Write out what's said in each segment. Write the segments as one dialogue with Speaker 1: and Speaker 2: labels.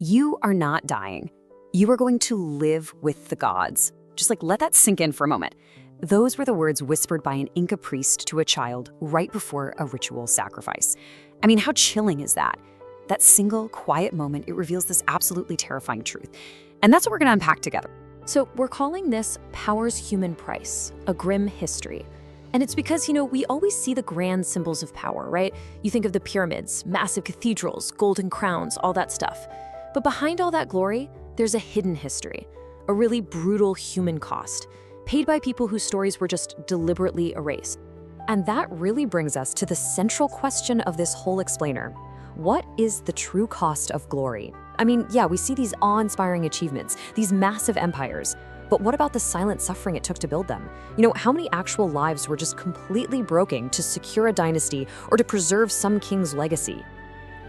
Speaker 1: You are not dying. You are going to live with the gods. Just let that sink in for a moment. Those were the words whispered by an Inca priest to a child right before a ritual sacrifice. I mean, how chilling is that? That single, quiet moment, it reveals this absolutely terrifying truth. And that's what we're going to unpack together.
Speaker 2: So we're calling this Power's Human Price, a grim history. And it's because, we always see the grand symbols of power, right? You think of the pyramids, massive cathedrals, golden crowns, all that stuff. But behind all that glory, there's a hidden history, a really brutal human cost, paid by people whose stories were just deliberately erased. And that really brings us to the central question of this whole explainer. What is the true cost of glory? I mean, yeah, we see these awe-inspiring achievements, these massive empires, but what about the silent suffering it took to build them? How many actual lives were just completely broken to secure a dynasty or to preserve some king's legacy?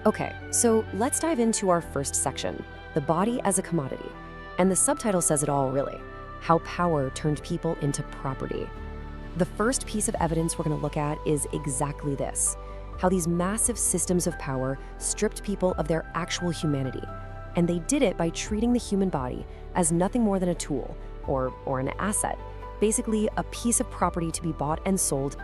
Speaker 2: Okay, so let's dive into our first section, the body as a commodity. And the subtitle says it all, really. How power turned people into property. The first piece of evidence we're going to look at is exactly this, how these massive systems of power stripped people of their actual humanity. And they did it by treating the human body as nothing more than a tool, or an asset, basically a piece of property to be bought and sold.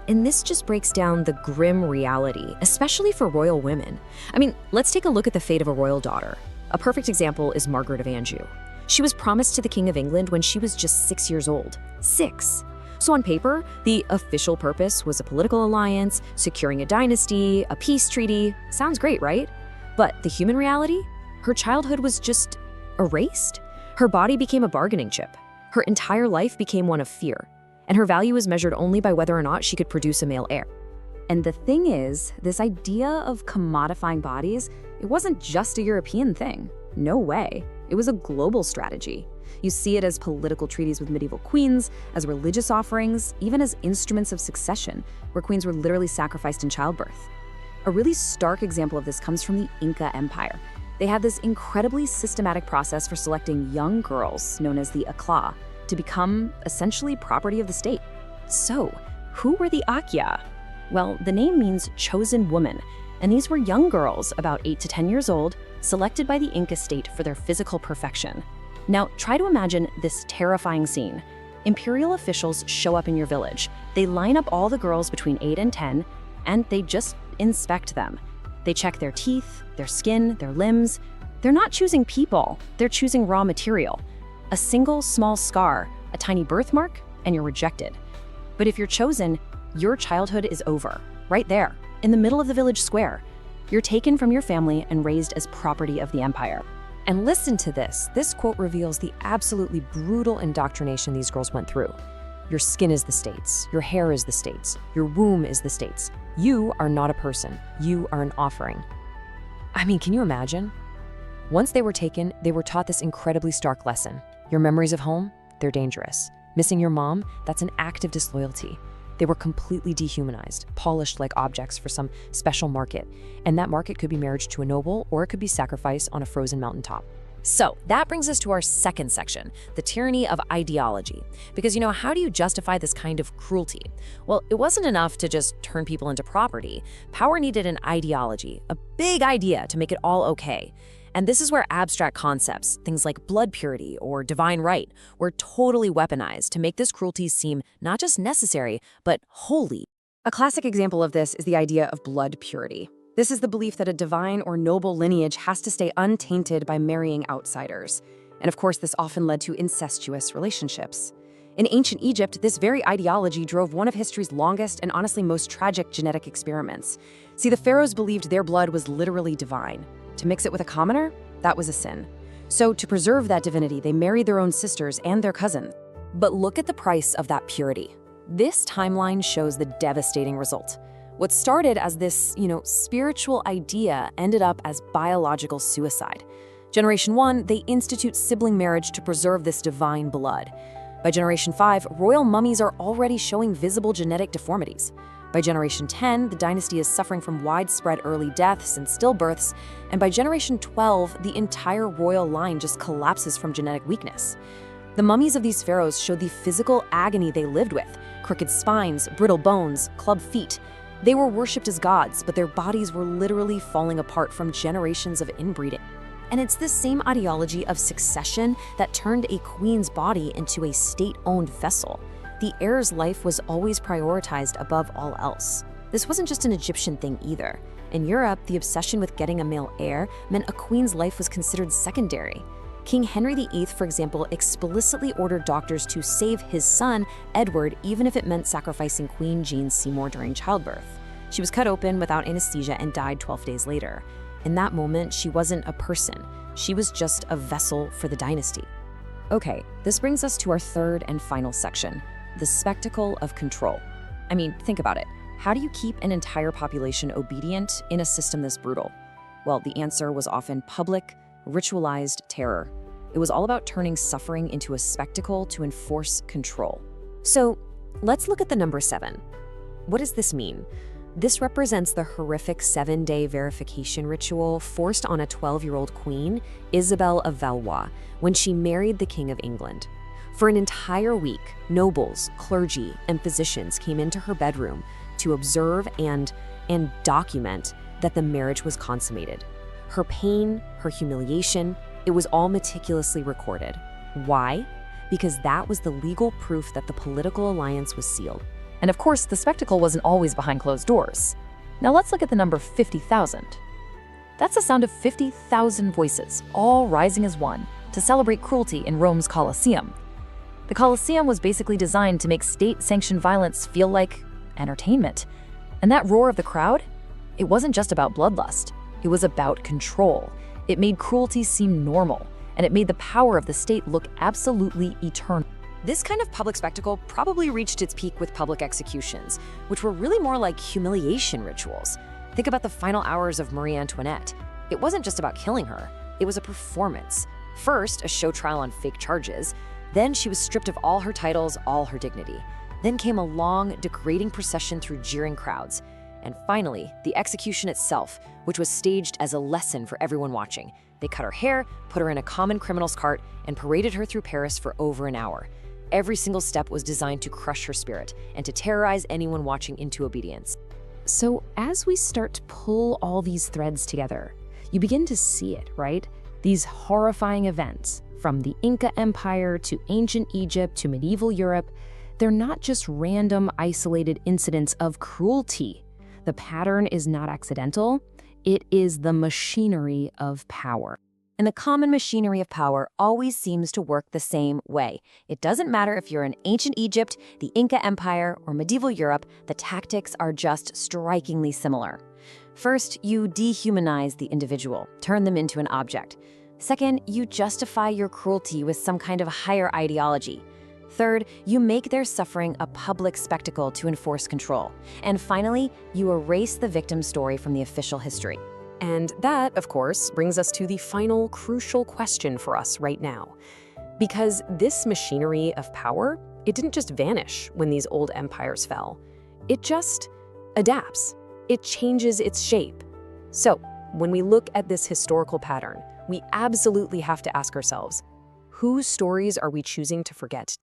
Speaker 2: And this just breaks down the grim reality, especially for royal women. I mean, let's take a look at the fate of a royal daughter. A perfect example is Margaret of Anjou. She was promised to the King of England when she was just 6 years old. 6! So on paper, the official purpose was a political alliance, securing a dynasty, a peace treaty. Sounds great, right? But the human reality? Her childhood was just erased. Her body became a bargaining chip. Her entire life became one of fear. And her value was measured only by whether or not she could produce a male heir.
Speaker 1: And the thing is, this idea of commodifying bodies, it wasn't just a European thing. No way. It was a global strategy. You see it as political treaties with medieval queens, as religious offerings, even as instruments of succession, where queens were literally sacrificed in childbirth. A really stark example of this comes from the Inca Empire. They had this incredibly systematic process for selecting young girls, known as the Akla, to become essentially property of the state. So, who were the Akya? Well, the name means chosen woman, and these were young girls, about 8 to 10 years old, selected by the Inca state for their physical perfection. Now, try to imagine this terrifying scene. Imperial officials show up in your village. They line up all the girls between 8 and 10, and they just inspect them. They check their teeth, their skin, their limbs. They're not choosing people, they're choosing raw material. A single small scar, a tiny birthmark, and you're rejected. But if you're chosen, your childhood is over, right there, in the middle of the village square. You're taken from your family and raised as property of the empire.
Speaker 2: And listen to this. This quote reveals the absolutely brutal indoctrination these girls went through. Your skin is the state's. Your hair is the state's. Your womb is the state's. You are not a person. You are an offering. I mean, can you imagine? Once they were taken, they were taught this incredibly stark lesson. Your memories of home, they're dangerous. Missing your mom, that's an act of disloyalty. They were completely dehumanized, polished like objects for some special market. And that market could be marriage to a noble, or it could be sacrifice on a frozen mountaintop. So that brings us to our second section, the tyranny of ideology. Because, how do you justify this kind of cruelty? Well, it wasn't enough to just turn people into property. Power needed an ideology, a big idea to make it all okay. And this is where abstract concepts, things like blood purity or divine right, were totally weaponized to make this cruelty seem not just necessary, but holy.
Speaker 1: A classic example of this is the idea of blood purity. This is the belief that a divine or noble lineage has to stay untainted by marrying outsiders. And of course, this often led to incestuous relationships. In ancient Egypt, this very ideology drove one of history's longest and honestly most tragic genetic experiments. See, the pharaohs believed their blood was literally divine. To mix it with a commoner, that was a sin. So to preserve that divinity, they married their own sisters and their cousins. But look at the price of that purity. This timeline shows the devastating result. What started as this, spiritual idea ended up as biological suicide. Generation 1, they institute sibling marriage to preserve this divine blood. By Generation 5, royal mummies are already showing visible genetic deformities. By Generation 10, the dynasty is suffering from widespread early deaths and stillbirths, and by Generation 12, the entire royal line just collapses from genetic weakness. The mummies of these pharaohs showed the physical agony they lived with: crooked spines, brittle bones, club feet. They were worshipped as gods, but their bodies were literally falling apart from generations of inbreeding.
Speaker 2: And it's this same ideology of succession that turned a queen's body into a state-owned vessel. The heir's life was always prioritized above all else. This wasn't just an Egyptian thing either. In Europe, the obsession with getting a male heir meant a queen's life was considered secondary. King Henry VIII, for example, explicitly ordered doctors to save his son, Edward, even if it meant sacrificing Queen Jean Seymour during childbirth. She was cut open without anesthesia and died 12 days later. In that moment, she wasn't a person. She was just a vessel for the dynasty.
Speaker 1: Okay, this brings us to our third and final section, the spectacle of control. I mean, think about it. How do you keep an entire population obedient in a system this brutal? Well, the answer was often public, ritualized terror. It was all about turning suffering into a spectacle to enforce control.
Speaker 2: So, let's look at the number 7. What does this mean? This represents the horrific 7-day verification ritual forced on a 12-year-old queen, Isabel of Valois, when she married the King of England. For an entire week, nobles, clergy, and physicians came into her bedroom to observe and document that the marriage was consummated. Her pain, her humiliation, it was all meticulously recorded. Why? Because that was the legal proof that the political alliance was sealed.
Speaker 1: And of course, the spectacle wasn't always behind closed doors. Now let's look at the number 50,000. That's the sound of 50,000 voices, all rising as one, to celebrate cruelty in Rome's Colosseum. The Colosseum was basically designed to make state-sanctioned violence feel like entertainment. And that roar of the crowd, it wasn't just about bloodlust. It was about control. It made cruelty seem normal, and it made the power of the state look absolutely eternal.
Speaker 2: This kind of public spectacle probably reached its peak with public executions, which were really more like humiliation rituals. Think about the final hours of Marie Antoinette. It wasn't just about killing her, it was a performance. First, a show trial on fake charges, then she was stripped of all her titles, all her dignity. Then came a long, degrading procession through jeering crowds. And finally, the execution itself, which was staged as a lesson for everyone watching. They cut her hair, put her in a common criminal's cart, and paraded her through Paris for over an hour. Every single step was designed to crush her spirit and to terrorize anyone watching into obedience.
Speaker 1: So as we start to pull all these threads together, you begin to see it, right? These horrifying events, from the Inca Empire to ancient Egypt to medieval Europe, they're not just random, isolated incidents of cruelty. The pattern is not accidental. It is the machinery of power.
Speaker 2: And the common machinery of power always seems to work the same way. It doesn't matter if you're in ancient Egypt, the Inca Empire, or medieval Europe, the tactics are just strikingly similar. First, you dehumanize the individual, turn them into an object. Second, you justify your cruelty with some kind of higher ideology. Third, you make their suffering a public spectacle to enforce control. And finally, you erase the victim's story from the official history.
Speaker 1: And that, of course, brings us to the final crucial question for us right now. Because this machinery of power, it didn't just vanish when these old empires fell. It just adapts. It changes its shape. So, when we look at this historical pattern, we absolutely have to ask ourselves, whose stories are we choosing to forget?